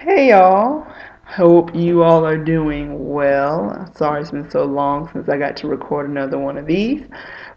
Hey y'all, hope you all are doing well. Sorry it's been so long since I got to record another one of these,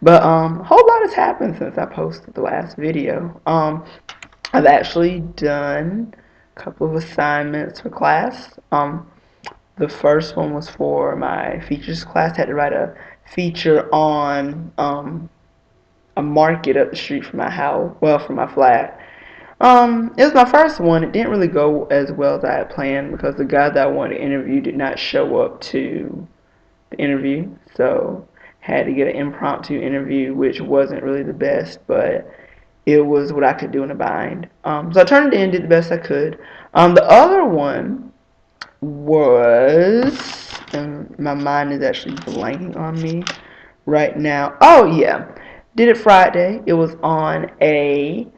but a whole lot has happened since I posted the last video. I've actually done a couple of assignments for class. The first one was for my features class. I had to write a feature on a market up the street from my house, well, from my flat. It was my first one. It didn't really go as well as I had planned because the guy that I wanted to interview did not show up to the interview. So had to get an impromptu interview, which wasn't really the best, but it was what I could do in a bind. So I turned it in, did the best I could. The other one was, and my mind is actually blanking on me right now. Oh yeah, did it Friday. It was on an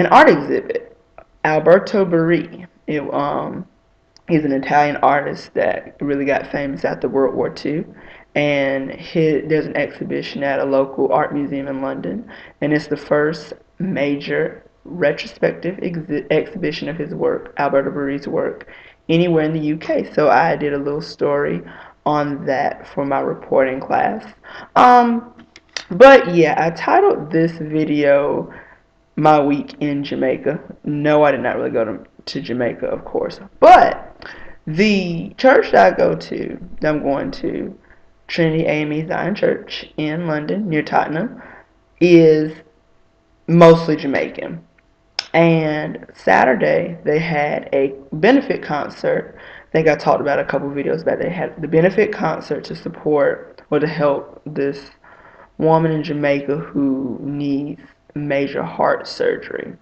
art exhibit. Alberto Burri. He's an Italian artist that really got famous after World War II. And there's an exhibition at a local art museum in London. And it's the first major retrospective exhibition of his work, Alberto Burri's work, anywhere in the UK. So I did a little story on that for my reporting class. Um, but yeah, I titled this video my week in Jamaica. No, I did not really go to Jamaica, of course. But the church that I go to, that I'm going to, Trinity AME Zion Church in London, near Tottenham, is mostly Jamaican. And Saturday, they had a benefit concert. I think I talked about a couple videos back. They had the benefit concert to support or to help this woman in Jamaica who needs major heart surgery.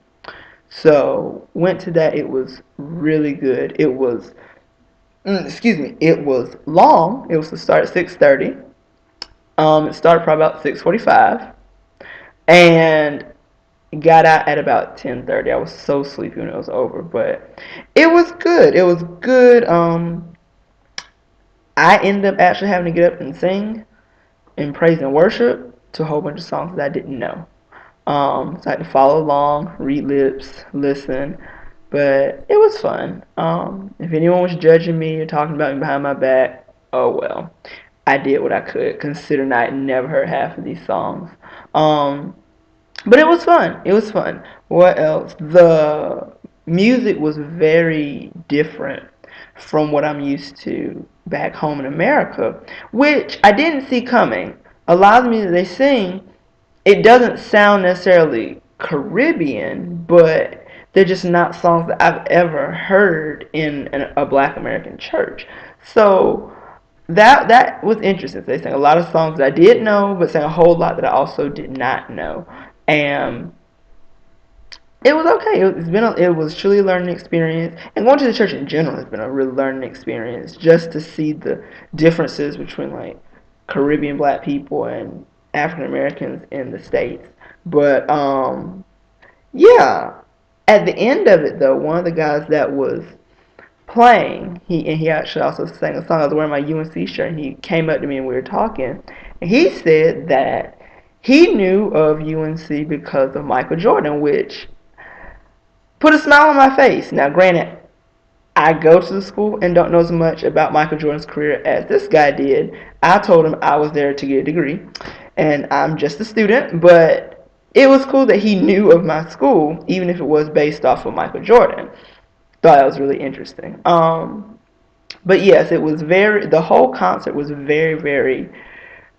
So went to that. It was really good. It was excuse me. It was long. It was to start at 6:30. It started probably about 6:45, and got out at about 10:30. I was so sleepy when it was over, but it was good. It was good. I ended up actually having to get up and sing and praise and worship to a whole bunch of songs that I didn't know. So I had to follow along, read lips, listen, but it was fun. If anyone was judging me or talking about me behind my back, oh well. I did what I could, considering I had never heard half of these songs. Um, but it was fun. It was fun. What else? The music was very different from what I'm used to back home in America, which I didn't see coming. A lot of the music they sing, it doesn't sound necessarily Caribbean, but they're just not songs that I've ever heard in a Black American church. So that was interesting. They sang a lot of songs that I did know, but sang a whole lot that I also did not know, and it was okay. It was truly a learning experience, and going to the church in general has been a real learning experience. Just to see the differences between like Caribbean Black people and African Americans in the States. But yeah. At the end of it, though, one of the guys that was playing, he actually also sang a song. I was wearing my UNC shirt, and he came up to me and we were talking, and he said that he knew of UNC because of Michael Jordan, which put a smile on my face. Now, granted, I go to the school and don't know as much about Michael Jordan's career as this guy did. I told him I was there to get a degree, and I'm just a student, but it was cool that he knew of my school, even if it was based off of Michael Jordan. Thought that was really interesting. But yes, the whole concert was very, very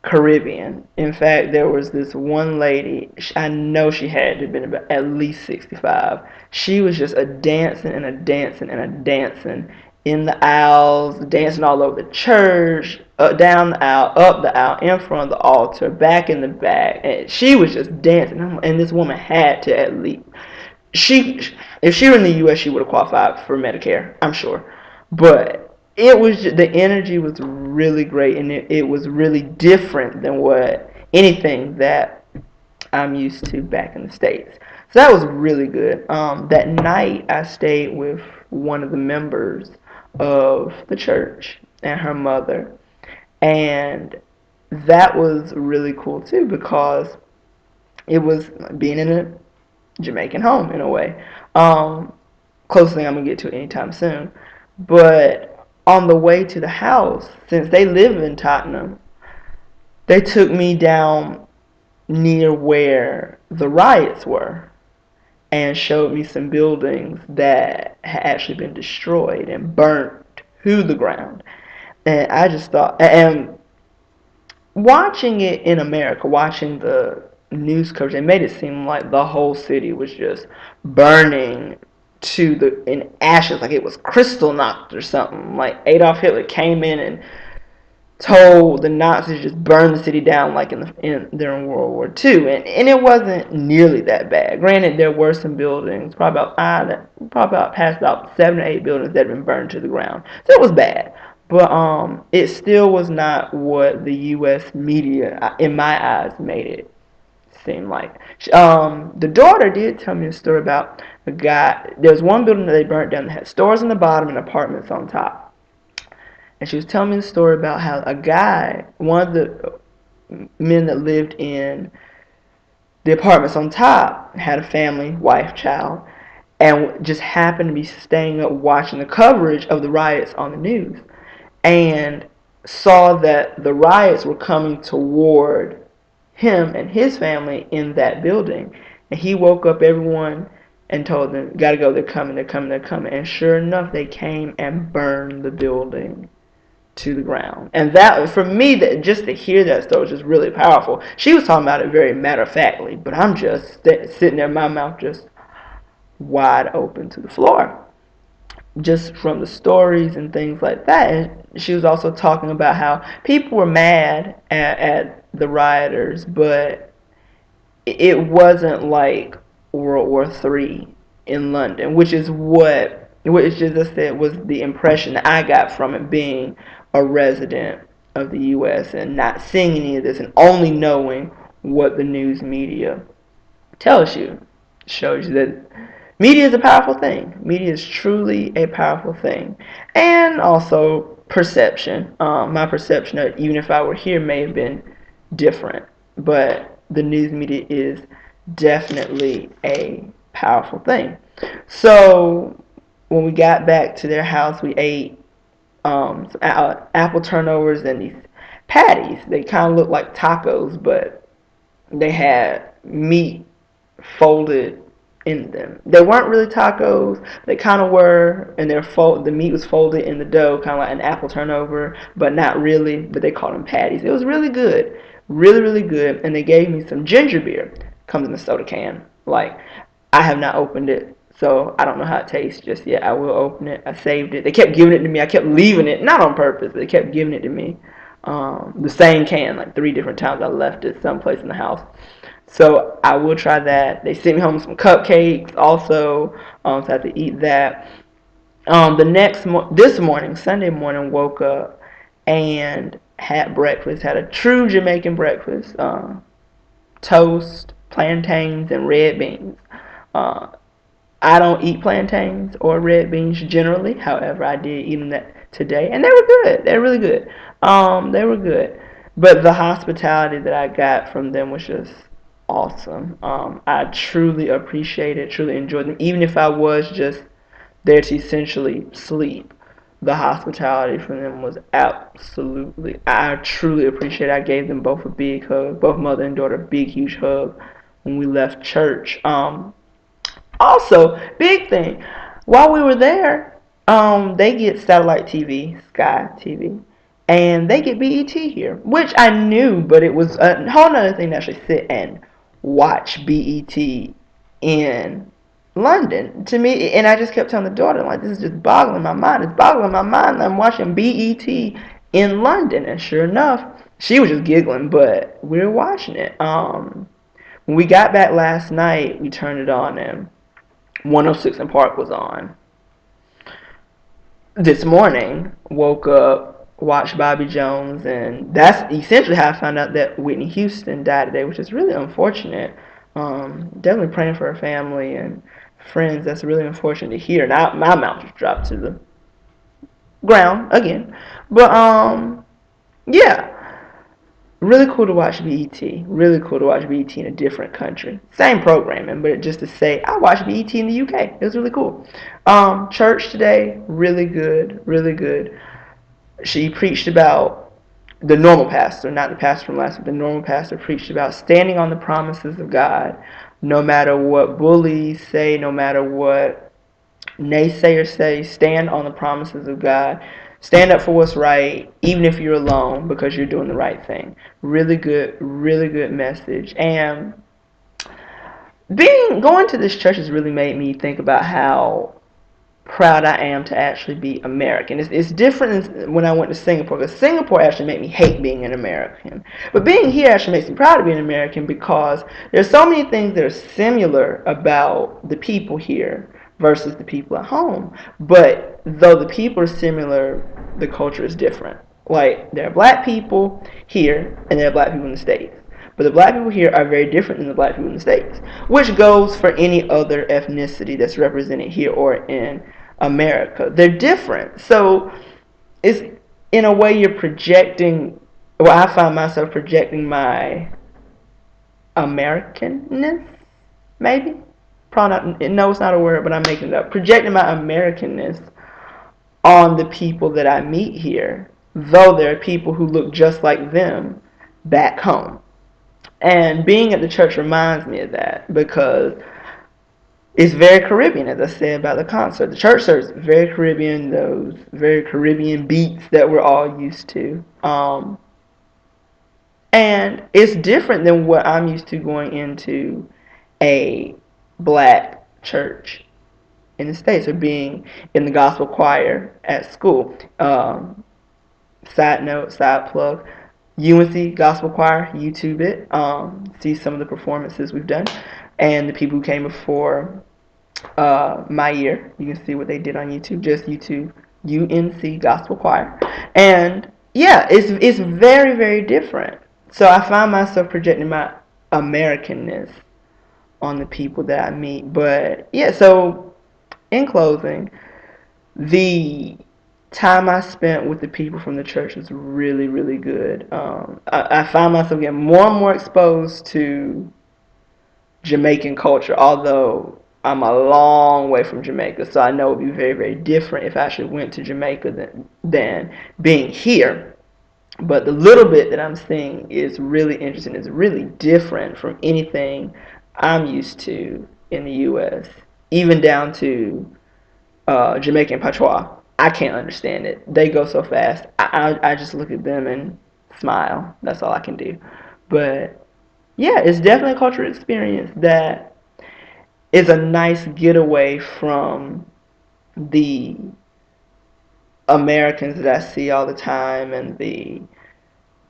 Caribbean. In fact, there was this one lady, I know she had to have been about at least 65. She was just a dancing and a dancing and a dancing in the aisles, dancing all over the church, down the aisle, up the aisle, in front of the altar, back in the back. And she was just dancing. And this woman had to at least, if she were in the U.S., she would have qualified for Medicare, I'm sure. But it was the energy was really great, and it was really different than what anything that I'm used to back in the States. So that was really good. That night I stayed with one of the members of the church and her mother, and that was really cool too because it was being in a Jamaican home in a way. closest thing I'm gonna get to anytime soon. But on the way to the house, since they live in Tottenham, they took me down near where the riots were and showed me some buildings that had actually been destroyed and burnt to the ground. And I just thought, and watching it in America, watching the news coverage, it made it seem like the whole city was just burning to the in ashes, like it was crystal knocked or something. Like Adolf Hitler came in and told the Nazis just burn the city down like during World War II, and it wasn't nearly that bad. Granted, there were some buildings, probably about past about 7 or 8 buildings that had been burned to the ground, so it was bad. But it still was not what the U.S. media, in my eyes, made it seem like. The daughter did tell me a story about a guy. There was one building that they burnt down that had stores on the bottom and apartments on top. And she was telling me the story about how a guy, one of the men that lived in the apartments on top, had a family, wife, child, and just happened to be staying up watching the coverage of the riots on the news, and saw that the riots were coming toward him and his family in that building. And he woke up everyone and told them, gotta go, they're coming, they're coming, they're coming. And sure enough, they came and burned the building to the ground. And that, for me, that just to hear that story was just really powerful. She was talking about it very matter-of-factly, but I'm just sitting there, my mouth just wide open to the floor, just from the stories and things like that. And she was also talking about how people were mad at the rioters, but it wasn't like World War III in London, which is I said was the impression that I got from it, being a resident of the U.S. and not seeing any of this and only knowing what the news media tells you. Shows you that media is a powerful thing. Media is truly a powerful thing. And also perception. My perception of even if I were here may have been different. But the news media is definitely a powerful thing. So when we got back to their house, we ate some apple turnovers and these patties. They kind of looked like tacos, but they had meat folded in them. They weren't really tacos. They kind of were, and the meat was folded in the dough, kind of like an apple turnover, but not really. But they called them patties. It was really good, really, really good. And they gave me some ginger beer. Comes in a soda can. Like, I have not opened it, so I don't know how it tastes just yet. I will open it. I saved it. They kept giving it to me. I kept leaving it, not on purpose. But they kept giving it to me. The same can, like 3 different times I left it someplace in the house. So I will try that. They sent me home some cupcakes also, so I had to eat that. This morning, Sunday morning, woke up and had breakfast. Had a true Jamaican breakfast: toast, plantains, and red beans. I don't eat plantains or red beans generally. However, I did eat them today, and they were good. They were really good. They were good. But the hospitality that I got from them was just awesome. I truly appreciate it, truly enjoyed them. Even if I was just there to essentially sleep, the hospitality from them was absolutely, I truly appreciate it. I gave them both a big hug, both mother and daughter, a big, huge hug when we left church. Also, big thing, while we were there, they get satellite TV, Sky TV, and they get BET here, which I knew, but it was a whole other thing to actually sit and watch BET in London. To me, and I just kept telling the daughter, like, this is just boggling my mind. It's boggling my mind. I'm watching BET in London, and sure enough, she was just giggling, but we were watching it. When we got back last night, we turned it on, and 106 in Park was on. This morning, woke up, watched Bobby Jones, and that's essentially how I found out that Whitney Houston died today, which is really unfortunate. Definitely praying for her family and friends. That's really unfortunate to hear. And my mouth just dropped to the ground again. But yeah, really cool to watch BET. Really cool to watch BET in a different country. Same programming, but just to say, I watched BET in the UK. It was really cool. Church today, really good, really good. She preached about the normal pastor, not the pastor from last week. The normal pastor preached about standing on the promises of God, no matter what bullies say, no matter what naysayers say. Stand on the promises of God. Stand up for what's right, even if you're alone, because you're doing the right thing. Really good message. And going to this church has really made me think about how proud I am to actually be American. It's different than when I went to Singapore, because Singapore actually made me hate being an American. But being here actually makes me proud to be an American, because there's so many things that are similar about the people here versus the people at home. But though the people are similar, the culture is different. Like, there are black people here and there are black people in the States. But the black people here are very different than the black people in the States, which goes for any other ethnicity that's represented here or in America. They're different. So it's, in a way, you're projecting, well, I find myself projecting my Americanness, maybe? Probably not, no, it's not a word, but I'm making it up. Projecting my Americanness on the people that I meet here, though there are people who look just like them back home. And being at the church reminds me of that, because it's very Caribbean, as I said about the concert. The church service is very Caribbean, those very Caribbean beats that we're all used to. And it's different than what I'm used to going into a black church in the States, or being in the gospel choir at school. Side note, side plug, UNC Gospel Choir, YouTube it, see some of the performances we've done, and the people who came before my year. You can see what they did on YouTube, just YouTube, UNC Gospel Choir. And yeah, it's very different. So I find myself projecting my Americanness on the people that I meet. But yeah, so in closing, the time I spent with the people from the church was really good. I find myself getting more and more exposed to Jamaican culture, although I'm a long way from Jamaica, so I know it would be very different if I actually went to Jamaica than being here. But the little bit that I'm seeing is really interesting. It's really different from anything I'm used to in the U.S., even down to Jamaican patois. I can't understand it. They go so fast. I just look at them and smile. That's all I can do. But yeah, it's definitely a cultural experience that is a nice getaway from the Americans that I see all the time and the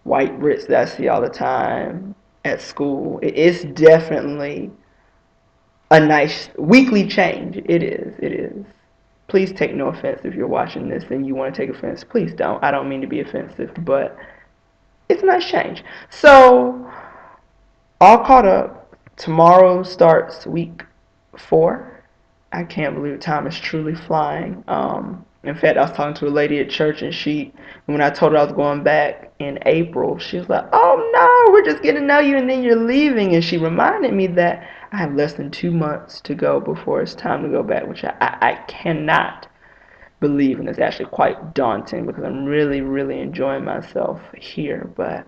white Brits that I see all the time at school. It's definitely a nice weekly change. It is. It is. Please take no offense if you're watching this and you want to take offense. Please don't. I don't mean to be offensive, but it's a nice change. So, all caught up. Tomorrow starts week 4. I can't believe time is truly flying. In fact, I was talking to a lady at church, and when I told her I was going back in April, she was like, "Oh no, we're just getting to know you, and then you're leaving." And she reminded me that I have less than 2 months to go before it's time to go back, which I cannot believe, and it's actually quite daunting because I'm really enjoying myself here. But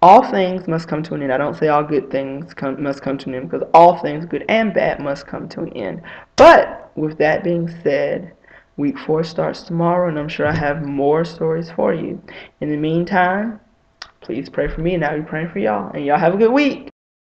all things must come to an end. I don't say all good things must come to an end, because all things, good and bad, must come to an end. But with that being said, week 4 starts tomorrow, and I'm sure I have more stories for you. In the meantime, please pray for me, and I'll be praying for y'all. And y'all have a good week.